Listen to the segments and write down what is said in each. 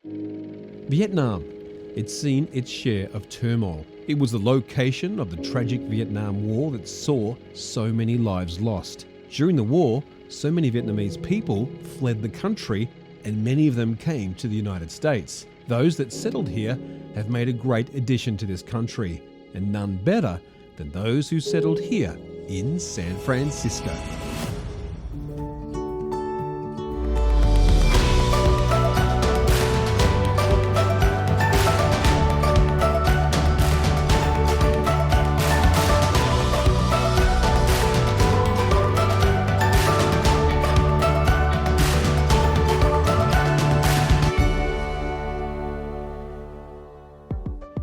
Vietnam. It's seen its share of turmoil. It was the location of the tragic Vietnam War that saw so many lives lost. During the war, so many Vietnamese people fled the country and many of them came to the United States. Those that settled here have made a great addition to this country, and none better than those who settled here in San Francisco.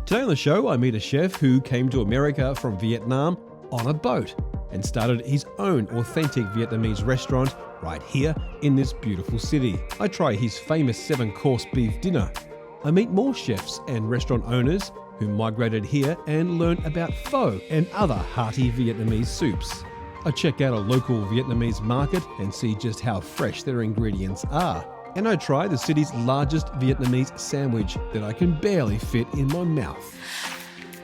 Today on the show, I meet a chef who came to America from Vietnam on a boat and started his own authentic Vietnamese restaurant right here in this beautiful city. I try his famous 7-course beef dinner. I meet more chefs and restaurant owners who migrated here and learn about pho and other hearty Vietnamese soups. I check out a local Vietnamese market and see just how fresh their ingredients are. And I try the city's largest Vietnamese sandwich that I can barely fit in my mouth.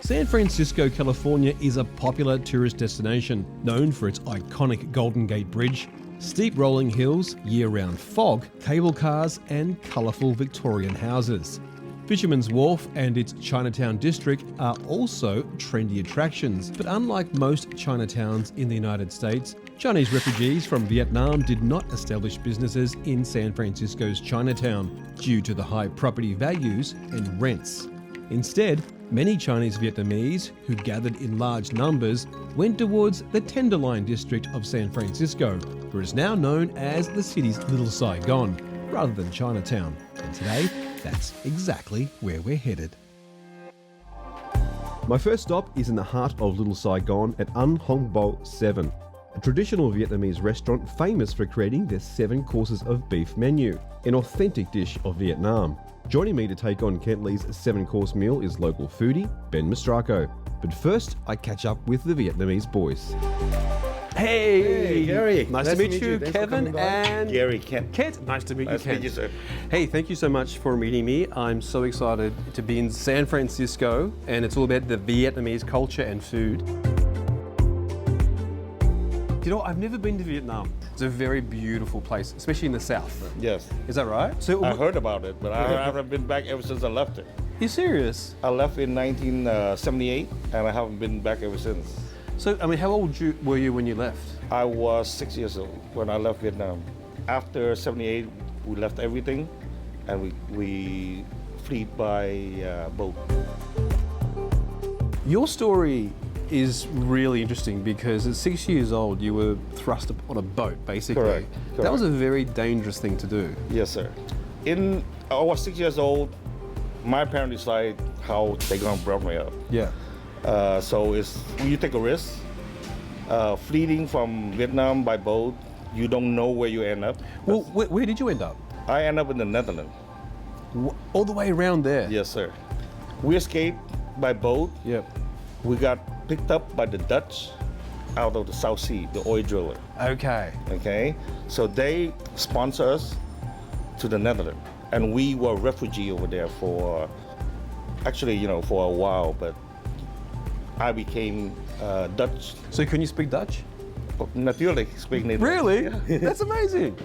San Francisco, California is a popular tourist destination known for its iconic Golden Gate Bridge, steep rolling hills, year-round fog, cable cars and colourful Victorian houses. Fisherman's Wharf and its Chinatown district are also trendy attractions, but unlike most Chinatowns in the United States, Chinese refugees from Vietnam did not establish businesses in San Francisco's Chinatown due to the high property values and rents. Instead, many Chinese Vietnamese who gathered in large numbers went towards the Tenderloin district of San Francisco, where it is now known as the city's Little Saigon, rather than Chinatown. And today, that's exactly where we're headed. My first stop is in the heart of Little Saigon at Ăn Hong Bo 7, a traditional Vietnamese restaurant famous for creating their 7 courses of beef menu, an authentic dish of Vietnam. Joining me to take on Kent Lee's 7-course meal is local foodie Ben Mastracco. But first, I catch up with the Vietnamese boys. Hey, Gary. Nice to meet you, Kevin and Gary, Kent. Kent. Nice to meet you, Nice to Kent. meet you, sir. Hey, thank you so much for meeting me. I'm so excited to be in San Francisco, and it's all about the Vietnamese culture and food. You know, I've never been to Vietnam. It's a very beautiful place, especially in the south. Yes. Is that right? So, I heard about it, but I haven't been back ever since I left it. you serious? I left in 1978, and I haven't been back ever since. So, I mean, how old were you when you left? I was 6 years old when I left Vietnam. After 78, we left everything, and we fled by boat. Your story is really interesting because at 6 years old, you were thrust on a boat, basically. Correct. That was a very dangerous thing to do. Yes, sir. I was 6 years old. My parents decided how they're gonna bring me up. Yeah. So it's when you take a risk, fleeing from Vietnam by boat, you don't know where you end up. Well, where did you end up? I end up in the Netherlands. All the way around there? Yes, sir. We escaped by boat. Yep. We got picked up by the Dutch out of the South Sea, the oil driller. Okay. Okay, so they sponsor us to the Netherlands, and we were refugee over there for, actually, for a while. But I became Dutch. So can you speak Dutch? Natuurlijk speak Nederlands. Really? Yeah. That's amazing.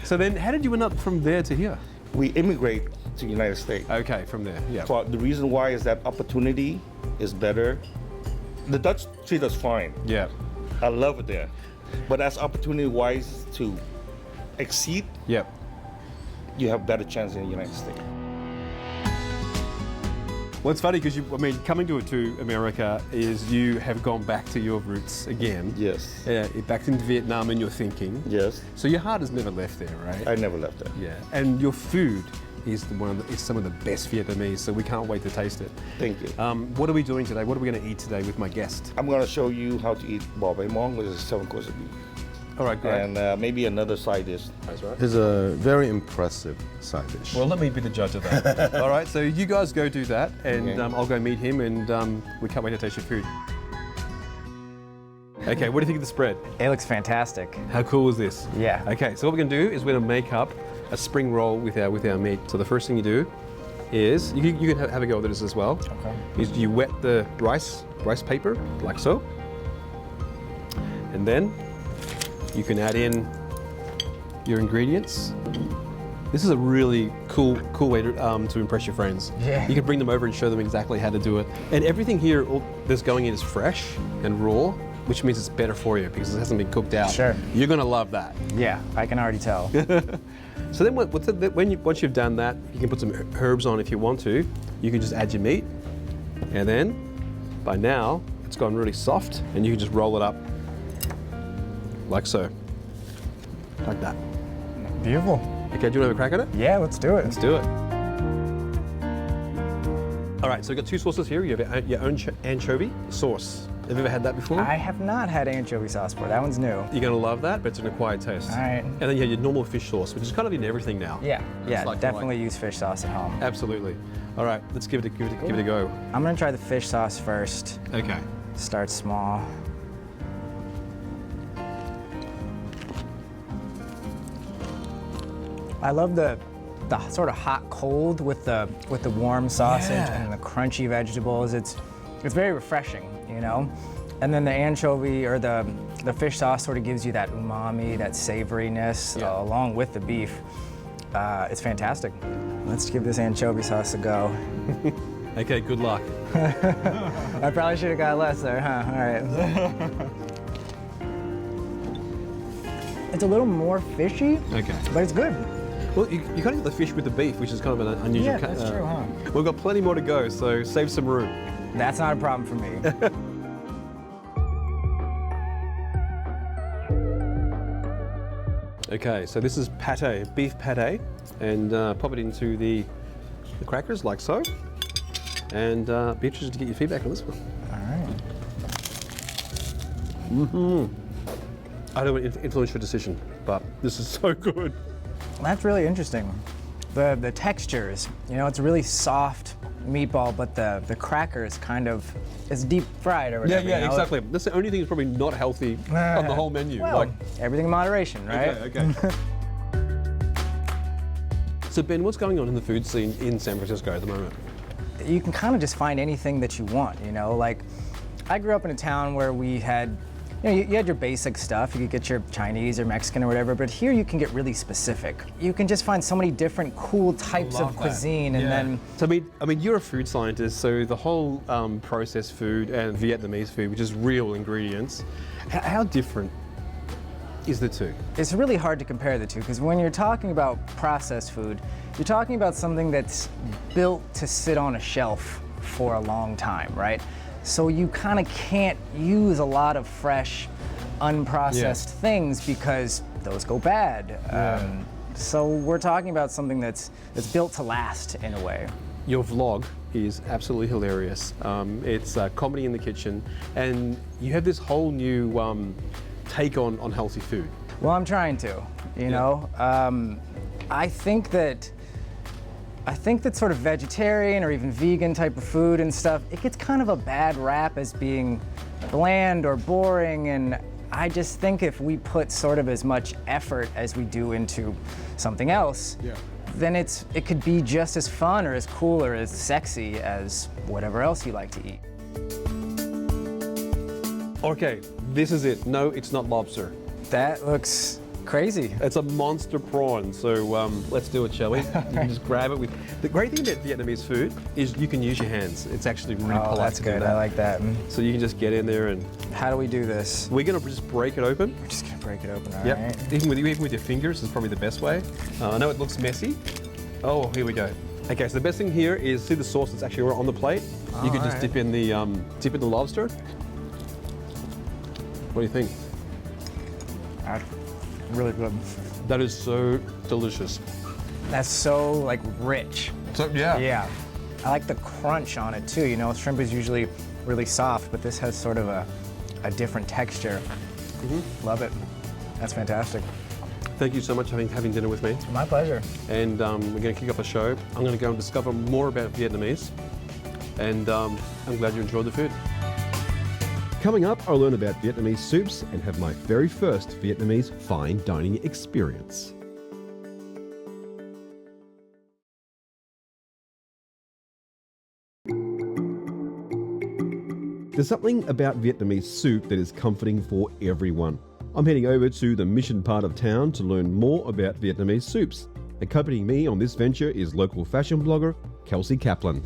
So then how did you end up from there to here? We immigrate to the United States. Okay, from there, yeah. For the reason why is that opportunity is better. The Dutch treat us fine. Yeah. I love it there. But as opportunity-wise to exceed, Yep. you have better chance in the United States. Well, it's funny because coming to America is you have gone back to your roots again. Yes. Back into Vietnam in your thinking. Yes. So your heart has never left there, right? I never left there. Yeah. And your food is some of the best Vietnamese, so we can't wait to taste it. Thank you. What are we doing today? What are we going to eat today with my guest? I'm going to show you how to eat bò bê mong, which is 7 course of beef. All right, great. And maybe another side dish. That's right. It's a very impressive side dish. Well, let me be the judge of that. All right, so you guys go do that, and Okay. I'll go meet him, and we can't wait to taste your food. Okay, what do you think of the spread? It looks fantastic. How cool is this? Yeah. Okay, so what we're going to do is we're going to make up a spring roll with our meat. So the first thing you do is, you can have a go with this as well. Okay. Is you wet the rice paper like so, and then you can add in your ingredients. This is a really cool way to impress your friends. Yeah. You can bring them over and show them exactly how to do it. And everything here that's going in is fresh and raw, which means it's better for you because it hasn't been cooked out. Sure. You're gonna love that. Yeah, I can already tell. So then once you've done that, you can put some herbs on if you want to. You can just add your meat. And then, by now, it's gone really soft and you can just roll it up like so. Like that. Beautiful. Okay, do you want to have a crack at it? Yeah, let's do it. Let's do it. All right, so we've got two sauces here. You have your own anchovy sauce. Have you ever had that before? I have not had anchovy sauce before. That one's new. You're gonna love that, but it's an acquired taste. All right. And then you have your normal fish sauce, which is kind of in everything now. Yeah, like- definitely use fish sauce at home. Absolutely. All right, let's give it a go. I'm gonna try the fish sauce first. Okay. Start small. I love the sort of hot cold with the warm sausage Yeah. and the crunchy vegetables. It's very refreshing, you know. And then the anchovy or the fish sauce sort of gives you that umami, that savoriness, Yeah. along with the beef. It's fantastic. Let's give this anchovy sauce a go. Okay, good luck. I probably should have got less there, huh? All right. It's a little more fishy, Okay. but it's good. Well, you kind of get the fish with the beef, which is kind of an unusual. Yeah, that's true, huh? We've got plenty more to go, so save some room. That's not a problem for me. Okay, so this is pate, beef pate, and pop it into the crackers like so. And be interested to get your feedback on this one. All right. I don't want to influence your decision, but this is so good. That's really interesting. The textures, you know, it's a really soft meatball, but the cracker is kind of, it's deep fried or whatever. you know? exactly. That's the only thing that's probably not healthy on the whole menu. Well, everything in moderation, right? Okay. So Ben, what's going on in the food scene in San Francisco at the moment? You can kind of just find anything that you want, you know? Like, I grew up in a town where we had, you know, you had your basic stuff. You could get your Chinese or Mexican or whatever, but here you can get really specific. You can just find so many different cool types of cuisine, and then So I mean, you're a food scientist, so the whole processed food and Vietnamese food, which is real ingredients, how different is the two? it's really hard to compare the two, because when you're talking about processed food, you're talking about something that's built to sit on a shelf for a long time, right? So you kind of can't use a lot of fresh, unprocessed things because those go bad. So we're talking about something that's built to last in a way. Your vlog is absolutely hilarious. It's comedy in the kitchen, and you have this whole new take on healthy food. Well, I'm trying to, you know. I think that sort of vegetarian or even vegan type of food and stuff, it gets kind of a bad rap as being bland or boring, and I just think if we put sort of as much effort as we do into something else, then it could be just as fun or as cool or as sexy as whatever else you like to eat. Okay, this is it. No, it's not lobster. That looks crazy. It's a monster prawn, so let's do it, shall we? You can just grab it. The great thing about Vietnamese food is you can use your hands. It's actually really Oh, polite that's to do good. that. I like that. So you can just get in there and How do we do this? we're gonna just break it open. We're just gonna break it open, all Yep. right? Even with your fingers is probably the best way. I know it looks messy. Oh, here we go. Okay, so the best thing here is see the sauce that's actually on the plate. You can just alright. dip in the lobster. What do you think? That's really good. That is so delicious. That's so like rich. So yeah. Yeah. I like the crunch on it too. You know, shrimp is usually really soft, but this has sort of a different texture. Love it. That's fantastic. Thank you so much for having dinner with me. My pleasure. And we're going to kick off the show. I'm going to go and discover more about Vietnamese. And I'm glad you enjoyed the food. Coming up, I'll learn about Vietnamese soups and have my very first Vietnamese fine dining experience. There's something about Vietnamese soup that is comforting for everyone. I'm heading over to the mission part of town to learn more about Vietnamese soups. Accompanying me on this venture is local fashion blogger Kelsey Kaplan.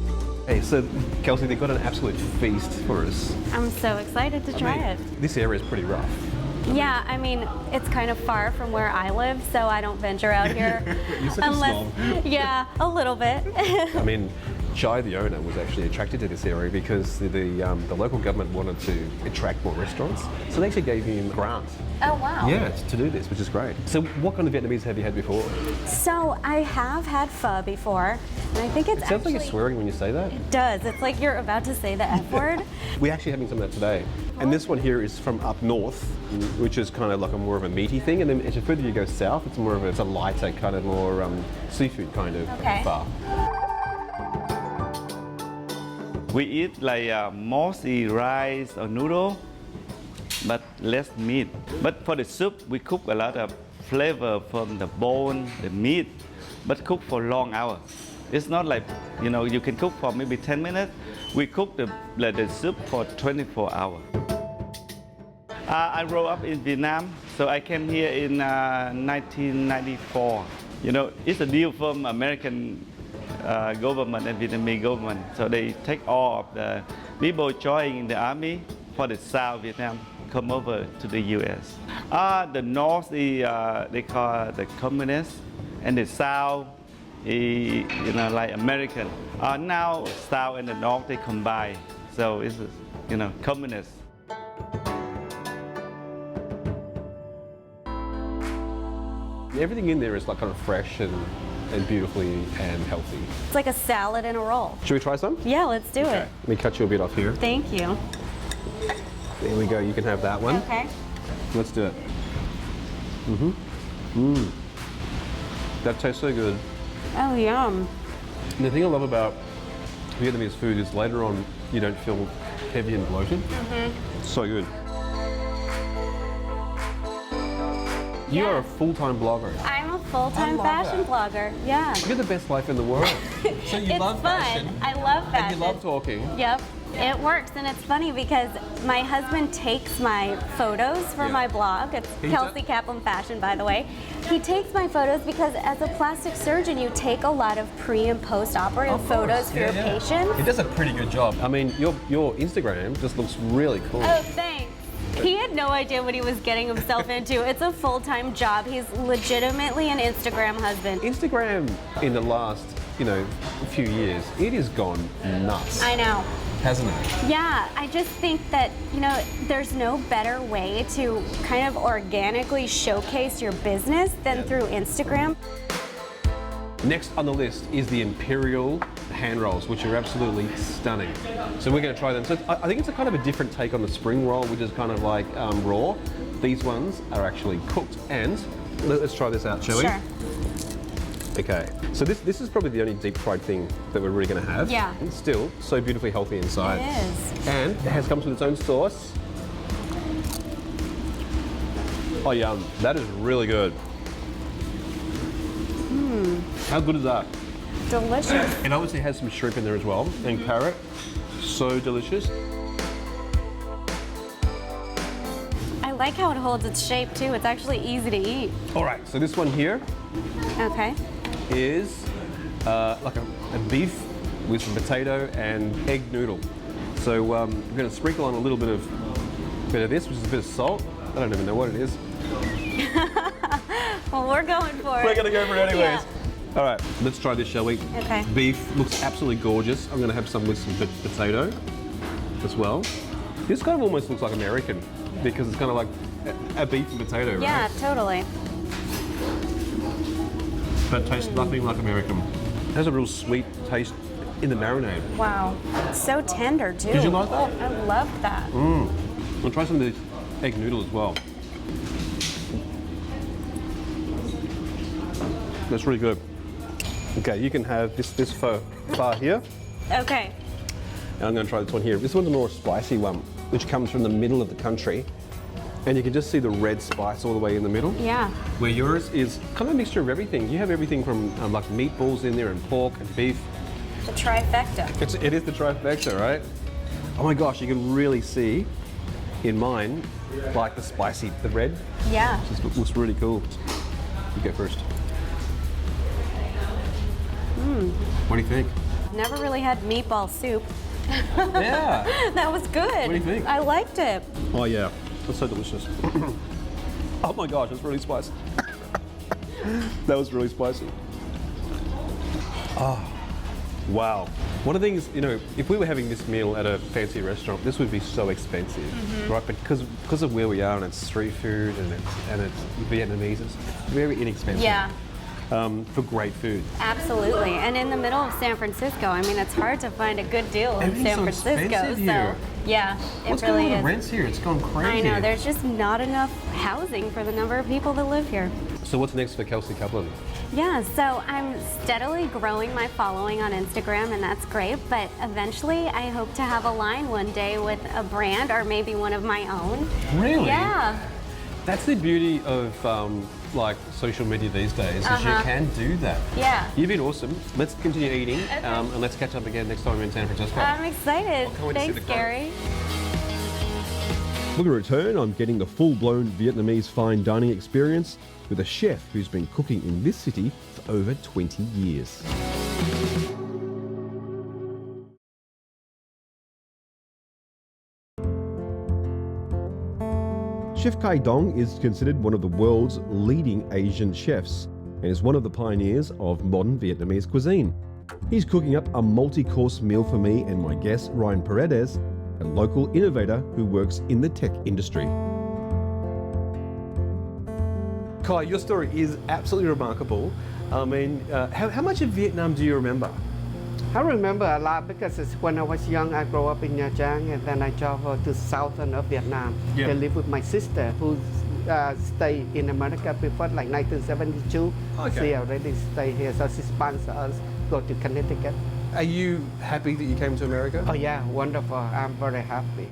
Hey, so Kelsey, they've got an absolute feast for us. I'm so excited to try it. This area is pretty rough. Yeah, I mean, it's kind of far from where I live, so I don't venture out here. You're such a snob. Yeah, a little bit. I mean, Chai, the owner, was actually attracted to this area because the local government wanted to attract more restaurants. So they actually gave him a grant. Oh, wow. Yeah, to do this, which is great. So what kind of Vietnamese have you had before? So I have had pho before, and I think it's It sounds like you're swearing when you say that. It does. It's like you're about to say the F word. We're actually having some of that today. And this one here is from up north, which is kind of like a more of a meaty thing. And then as the further you go south, it's more of it's a lighter, kind of more seafood kind of pho. We eat like mostly rice or noodle, but less meat. But for the soup, we cook a lot of flavor from the bone, the meat, but cook for long hours. It's not like, you can cook for maybe 10 minutes. We cook the soup for 24 hours. I grew up in Vietnam, so I came here in 1994. It's a deal from American government and Vietnamese government. So they take all of the people joining the army for the South Vietnam come over to the U.S. The North, they call the communist, and the South, like American. Now South and the North, they combine. So it's, communist. Everything in there is like kind of fresh and beautifully and healthy. It's like a salad and a roll. Should we try some? Yeah, let's do it. Let me cut you a bit off here. Thank you. There we go, you can have that one. Okay. Let's do it. That tastes so good. Oh, yum. And the thing I love about Vietnamese food is later on you don't feel heavy and bloated. So good. You are a full-time blogger. I'm a full-time fashion blogger. Yeah. You're the best life in the world. So you love fashion. I love fashion. And you love talking. Yep. It works, and it's funny because my husband takes my photos for my blog. It's Kelsey Kaplan Fashion, by the way. He takes my photos because as a plastic surgeon, you take a lot of pre- and post-operative photos for your patients. He does a pretty good job. I mean, your Instagram just looks really cool. Oh, thanks. He had no idea what he was getting himself into. It's a full-time job. He's legitimately an Instagram husband. Instagram in the last, few years, it has gone nuts. I know. Hasn't it? Yeah, I just think that, there's no better way to kind of organically showcase your business than through Instagram. Next on the list is the Imperial hand rolls, which are absolutely stunning. So we're going to try them. So I think it's a kind of a different take on the spring roll, which is kind of like raw. These ones are actually cooked, and let's try this out, shall we? Sure. Okay, so this is probably the only deep fried thing that we're really going to have. Yeah. It's still so beautifully healthy inside. It is. And it comes with its own sauce. Oh, yum. That is really good. How good is that? Delicious. It obviously has some shrimp in there as well, and carrot. So delicious. I like how it holds its shape too. It's actually easy to eat. All right, so this one here Okay. is like a beef with some potato and egg noodle. So we're going to sprinkle on a little bit of this, which is a bit of salt. I don't even know what it is. Well, we're going for it. We're going to go for it anyways. Yeah. All right, let's try this, shall we? Okay. Beef looks absolutely gorgeous. I'm going to have some with some potato as well. This kind of almost looks like American because it's kind of like a beef and potato, right? Yeah, totally. But it tastes nothing like American. It has a real sweet taste in the marinade. Wow. It's so tender too. Did you like that? I loved that. I'll try some of this egg noodle as well. That's really good. Okay, you can have this pho here. Okay. And I'm going to try this one here. This one's a more spicy one, which comes from the middle of the country. And you can just see the red spice all the way in the middle. Yeah. Where yours is kind of a mixture of everything. You have everything from like meatballs in there and pork and beef. The trifecta. It is the trifecta, right? Oh my gosh, you can really see in mine, like the spicy, the red. Yeah. Just looks really cool. You go first. What do you think? Never really had meatball soup. Yeah. That was good. What do you think? I liked it. Oh yeah, that's so delicious. Oh my gosh, it's really spicy. That was really spicy. Oh, wow. One of the things, you know, if we were having this meal at a fancy restaurant, this would be so expensive, right? But because of where we are and it's street food and it's Vietnamese, it's very inexpensive. Yeah. For great food. Absolutely. And in the middle of San Francisco, I mean, it's hard to find a good deal in Everything's San so Francisco. expensive here. Yeah, What's it really going on is. with rents here? It's gone crazy. I know, there's just not enough housing for the number of people that live here. So what's next for Kelsey Kaplan? Yeah, so I'm steadily growing my following on Instagram, and that's great. But eventually, I hope to have a line one day with a brand or maybe one of my own. Really? Yeah. That's the beauty of like social media these days, is you can do that. Yeah. You've been awesome. Let's continue eating, and let's catch up again next time we're in San Francisco. I'm excited. can't wait to see Thanks, the growth. Gary. When we return, I'm getting the full-blown Vietnamese fine dining experience with a chef who's been cooking in this city for over 20 years. Chef Khai Duong is considered one of the world's leading Asian chefs and is one of the pioneers of modern Vietnamese cuisine. He's cooking up a multi-course meal for me and my guest, Ryan Paredes, a local innovator who works in the tech industry. Khai, your story is absolutely remarkable. I mean, how much of Vietnam do you remember? I remember a lot because it's when I was young, I grew up in Nha Trang, and then I traveled to southern of Vietnam Yeah. to live with my sister who stayed in America before like 1972. Okay. She already stayed here, so she sponsored us go to Connecticut. Are you happy that you came to America? Oh yeah, wonderful. I'm very happy.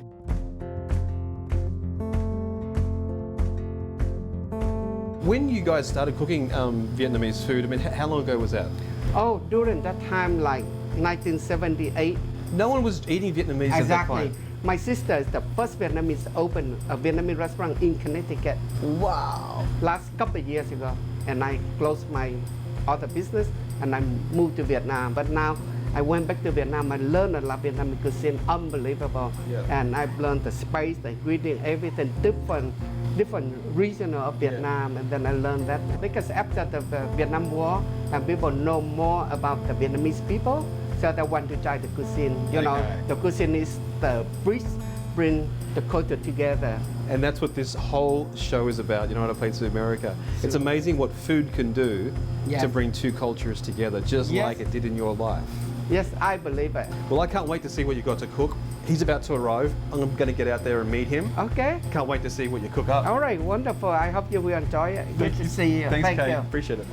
When you guys started cooking Vietnamese food, I mean, how long ago was that? Oh, during that time, like 1978. No one was eating Vietnamese at that Exactly. point. My sister is the first Vietnamese opened a Vietnamese restaurant in Connecticut. Wow. Last couple of years ago, and I closed my other business and I moved to Vietnam. But now I went back to Vietnam. I learned a lot of Vietnamese cuisine, unbelievable. Yeah. And I've learned the spice, the ingredient, everything different regional of Vietnam. And then I learned that because after the Vietnam War, and people know more about the Vietnamese people, so they want to try the cuisine. You know, the cuisine is the bring the culture together. And that's what this whole show is about, United Plates of America. It's amazing what food can do Yes. to bring two cultures together, just Yes. like it did in your life. Yes, I believe it. Well, I can't wait to see what you got to cook. He's about to arrive. I'm going to get out there and meet him. Okay. Can't wait to see what you cook up. All right, wonderful. I hope you will enjoy it. Good to see you. Thanks, Thank Kay. you. Appreciate it.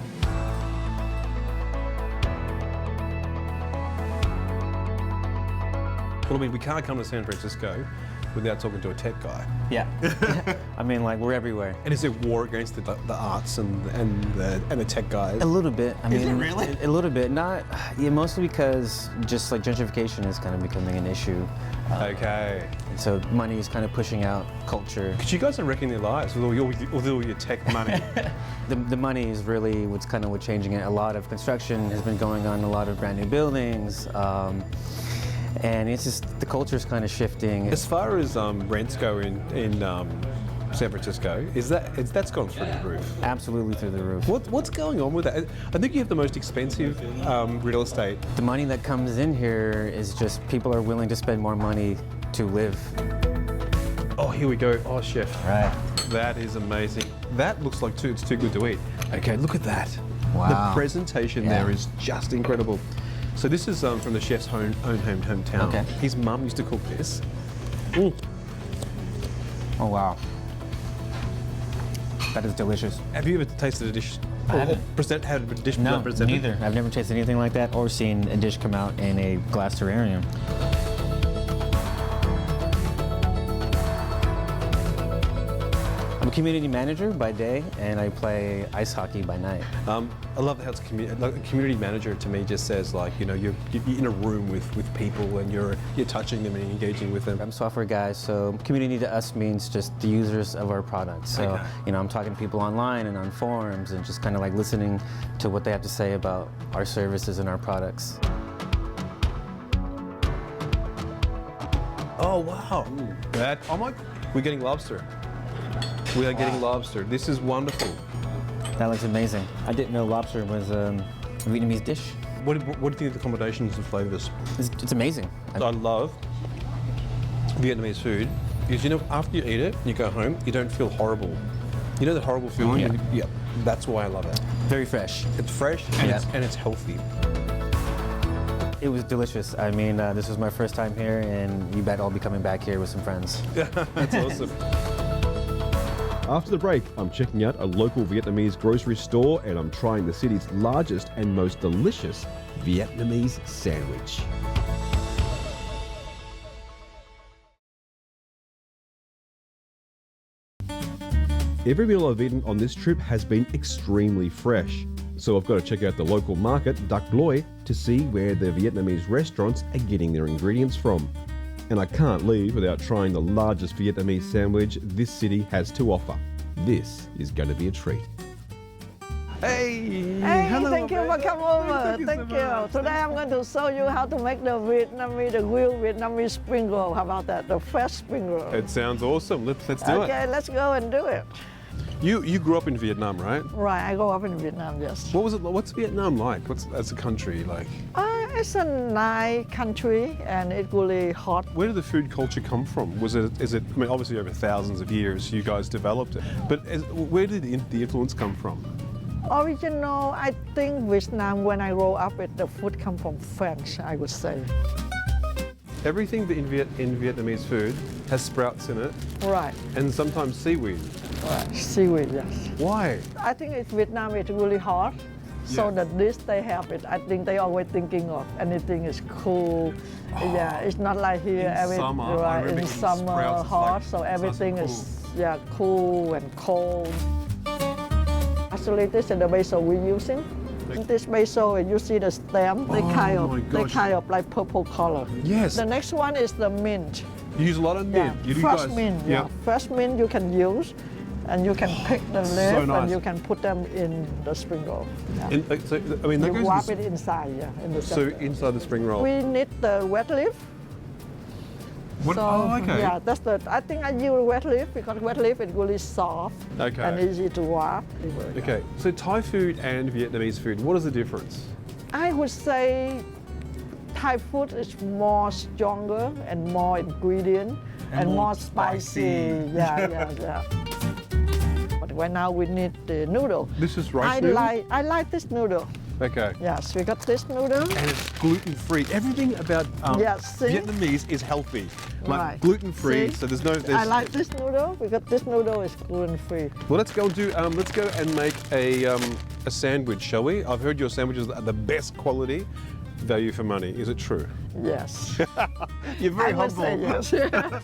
Well, I mean, we can't come to San Francisco without talking to a tech guy. Yeah. I mean, like, we're everywhere. And is there war against the arts and the tech guys? A little bit. I mean, it really? A little bit. Not, yeah, mostly because just like gentrification is kind of becoming an issue. Okay. And so money is kind of pushing out culture. Because you guys are wrecking their lives with all your tech money. The money is really what's changing it. A lot of construction has been going on, a lot of brand new buildings. And it's just, the culture is kind of shifting. As far as rents go in San Francisco, that's gone through the roof? Absolutely through the roof. What's going on with that? I think you have the most expensive real estate. The money that comes in here is just people are willing to spend more money to live. Oh, here we go. Oh, chef. Right. That is amazing. That looks like it's too good to eat. Okay, look at that. Wow. The presentation there is just incredible. So this is from the chef's own hometown. Okay. His mum used to cook this. Oh, wow. That is delicious. Have you ever tasted a dish? I haven't. Had a dish No, presented? neither. I've never tasted anything like that or seen a dish come out in a glass terrarium. I'm a community manager by day, and I play ice hockey by night. I love how it's like a community manager. To me, just says like, you know, you're in a room with people and you're touching them and engaging with them. I'm a software guy, so community to us means just the users of our product. So, Okay. you know, I'm talking to people online and on forums and just kind of like listening to what they have to say about our services and our products. Oh wow! That we're getting lobster. We are getting lobster. This is wonderful. That looks amazing. I didn't know lobster was a Vietnamese dish. What do you think of the combinations of flavors? It's amazing. I love Vietnamese food because, you know, after you eat it, you go home, you don't feel horrible. You know that horrible feeling? Yeah. Yeah, that's why I love it. Very fresh. It's fresh and, Yeah. it's healthy. It was delicious. I mean, this was my first time here, and you bet I'll be coming back here with some friends. That's awesome. After the break, I'm checking out a local Vietnamese grocery store and I'm trying the city's largest and most delicious Vietnamese sandwich. Every meal I've eaten on this trip has been extremely fresh. So I've got to check out the local market, Duc Loy, to see where the Vietnamese restaurants are getting their ingredients from. And I can't leave without trying the largest Vietnamese sandwich this city has to offer. This is going to be a treat. Hey! Hey, hello, thank you for coming over. Thank you so much. Today I'm going to show you how to make the Vietnamese, the grilled Vietnamese spring roll. How about that? The fresh spring roll. It sounds awesome. Let's do it. Okay, let's go and do it. You grew up in Vietnam, right? Right, I grew up in Vietnam, yes. What was it? What's Vietnam like? What's as a country like? It's a nice country and it's really hot. Where did the food culture come from? Is it? I mean, obviously over thousands of years you guys developed it, but where did the influence come from? Original, I think Vietnam, when I grew up, the food come from French, I would say. Everything in Vietnamese food has sprouts in it, Right, and sometimes seaweed. right, seaweed, yes. Why? I think it's Vietnam, it's really hot. So Yeah. the dish they have it, I think they always thinking of anything is cool. Yeah, it's not like here. In summer, I right, remember in eating summer sprouts, it's hot, like so nice and everything cool. is cool and cold. Actually, this is the basil we're using. This basil, you see the stem, they Oh my gosh. kind of like purple color. Yes. The next one is the mint. You use a lot of mint. Yeah, You do fresh guys. mint. Yeah. Yeah, fresh mint you can use, and you can pick the leaf nice. and you can put them in the spring roll. Yeah. And, so I mean, that You goes wrap in it inside, yeah, in the so center. inside the spring roll. We need the wet leaf. What? Oh, okay. Yeah, that's the. I think I use wet leaf because wet leaf is really soft Okay. and easy to wrap. Okay. So Thai food and Vietnamese food, what is the difference? I would say Thai food is more stronger and more ingredient and more spicy. Yeah. But right now we need the noodle. This is rice noodle? I like this noodle. Okay. Yes, we got this noodle. And it's gluten-free. Everything about Yes, see? Vietnamese is healthy. Like Right. gluten-free, See? so there's no... I like this noodle because this noodle is gluten-free. Well, let's go and do. Let's go and make a sandwich, shall we? I've heard your sandwiches are the best quality, value for money. Is it true? Yes. You're very I would humble. say yes.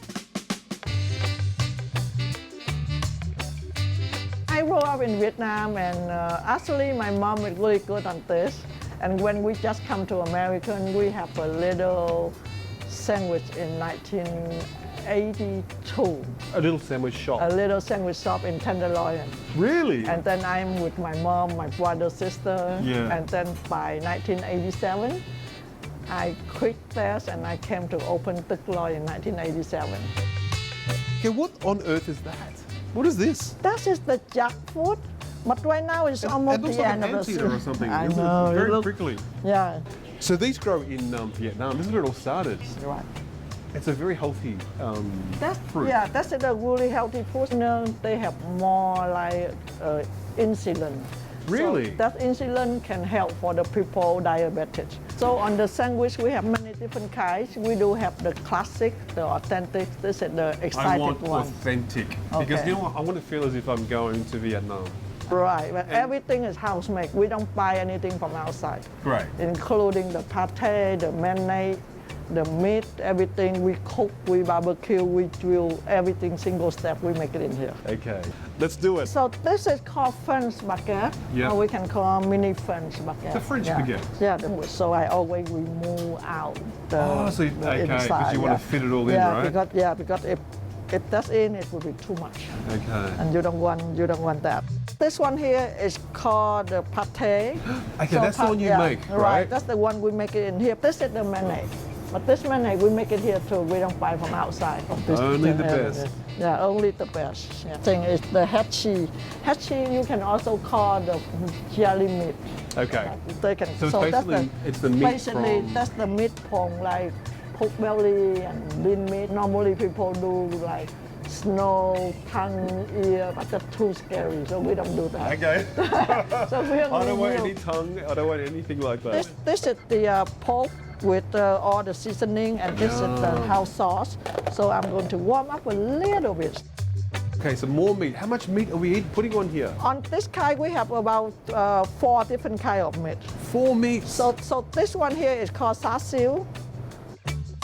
I grew up in Vietnam, and actually my mom is really good on this. And when we just come to America, we have a little sandwich in 1982. A little sandwich shop. A little sandwich shop in Tenderloin. Really? And then I'm with my mom, my brother, sister. Yeah. And then by 1987, I quit this and I came to open Duc Loy in 1987. Okay, what on earth is that? What is this? That is the jackfruit, but right now it's almost it looks the like end an of the anteater or something. I Isn't it? know. Very it look- prickly. Yeah, So these grow in Vietnam. This is where it all started. right. It's a very healthy That's fruit. yeah. That's a really healthy food. You know, they have more like insulin. Really? So that insulin can help for the people diabetic. So on the sandwich we have many different kinds. We do have the classic, the authentic. This is the I excited want one. authentic because Okay. you know what? I want to feel as if I'm going to Vietnam. Right, but everything is house made. We don't buy anything from outside. Great. Including the pate, the mayonnaise, the meat, everything we cook, we barbecue, we drill, everything single step, we make it in here. Okay, let's do it. So this is called French baguette, Yeah. or we can call mini French baguette. The French yeah. baguette? Yeah, so I always remove out the, So the okay, because inside. you want to fit it all in, yeah, right? Because if that's in, it will be too much. Okay. And you don't want that. This one here is called the pate. Okay, that's the one you make, right? That's the one we make it in here. This is the mayonnaise. But this mayonnaise, we make it here too. We don't buy from outside. From this Only the best. Yeah, only the best. Yeah. Thing is the hatchie. Hatchie you can also call the jelly meat. Okay. They can. So it's basically it's the meat basically from. that's the meat from like pork belly and lean meat. Normally people do like snow, tongue, ear, but that's too scary, so we don't do that. Okay. So we I don't want any tongue. I don't want anything like that. This is the pork with all the seasoning, and this is the house sauce. So I'm going to warm up a little bit. Okay, so more meat. How much meat are we putting on here? On this kind, we have about 4 different kinds of meat. 4 meats. So this one here is called sasil.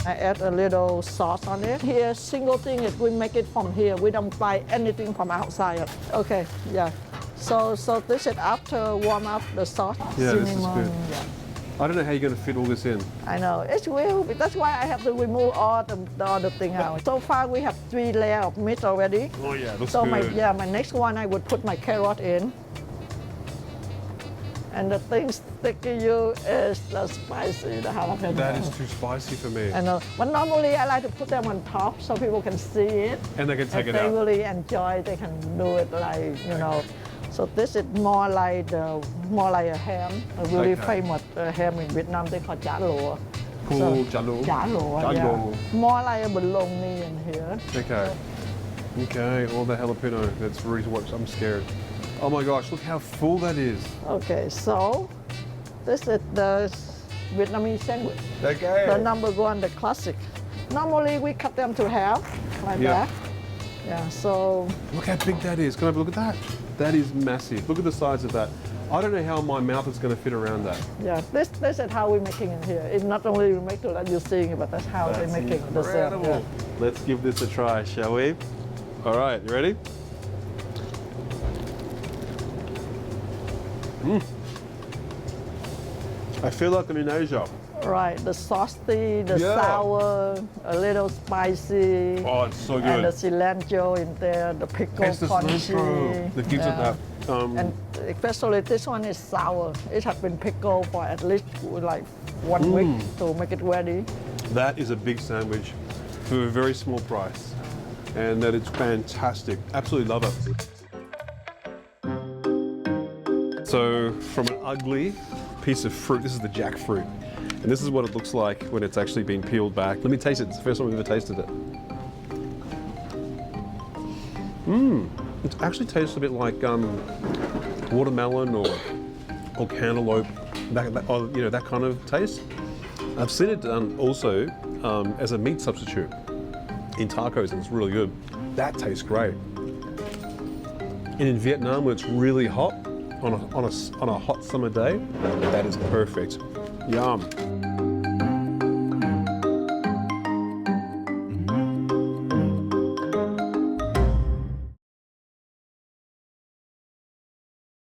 I add a little sauce on it. Here, single thing is we make it from here. We don't buy anything from outside. Okay, yeah. So this is after warm up the sauce. Yeah, this is good. Yeah. I don't know how you're going to fit all this in. I know, it's will. That's why I have to remove all the thing out. So far, we have 3 layers of meat already. Oh yeah, looks So good. my next one, I would put my carrot in. And the thing sticking you is the spicy, the jalapeno. That is too spicy for me. I know. But normally I like to put them on top so people can see it. And they can take it If they out. really enjoy, they can do it like, you know. So this is more like a ham, a really Okay. famous ham in Vietnam. They call chả lụa. Cool, chả lụa. Chả lụa, Chả yeah. lụa. More like a bologna in here. Okay. Okay, all the jalapeno. That's really what I'm scared. Oh my gosh, look how full that is. Okay, so this is the Vietnamese sandwich. Okay. The number 1, the classic. Normally we cut them to half, like Yeah. that. Yeah, so Look how big that is. Can I have a look at that? That is massive. Look at the size of that. I don't know how my mouth is going to fit around that. yeah, this is how we're making it here. It's not only we make it like you're seeing it, but that's how they're making the same. incredible. Let's give this a try, shall we? All right, you ready? I feel like I'm in Asia. Right, the saucy, the Yeah. sour, a little spicy. Oh, it's so And the good. cilantro in there, the pickle It's the punchy. cilantro that gives it that. And especially this one is sour. It has been pickled for at least like 1 week to make it ready. That is a big sandwich for a very small price. And that is fantastic. Absolutely love it. So from an ugly piece of fruit, this is the jackfruit. And this is what it looks like when it's actually been peeled back. Let me taste it. It's the first time I've ever tasted it. It actually tastes a bit like watermelon or cantaloupe, that kind of taste. I've seen it done also as a meat substitute in tacos, and it's really good. That tastes great. And in Vietnam, when it's really hot, on a hot summer day, that is perfect. Yum.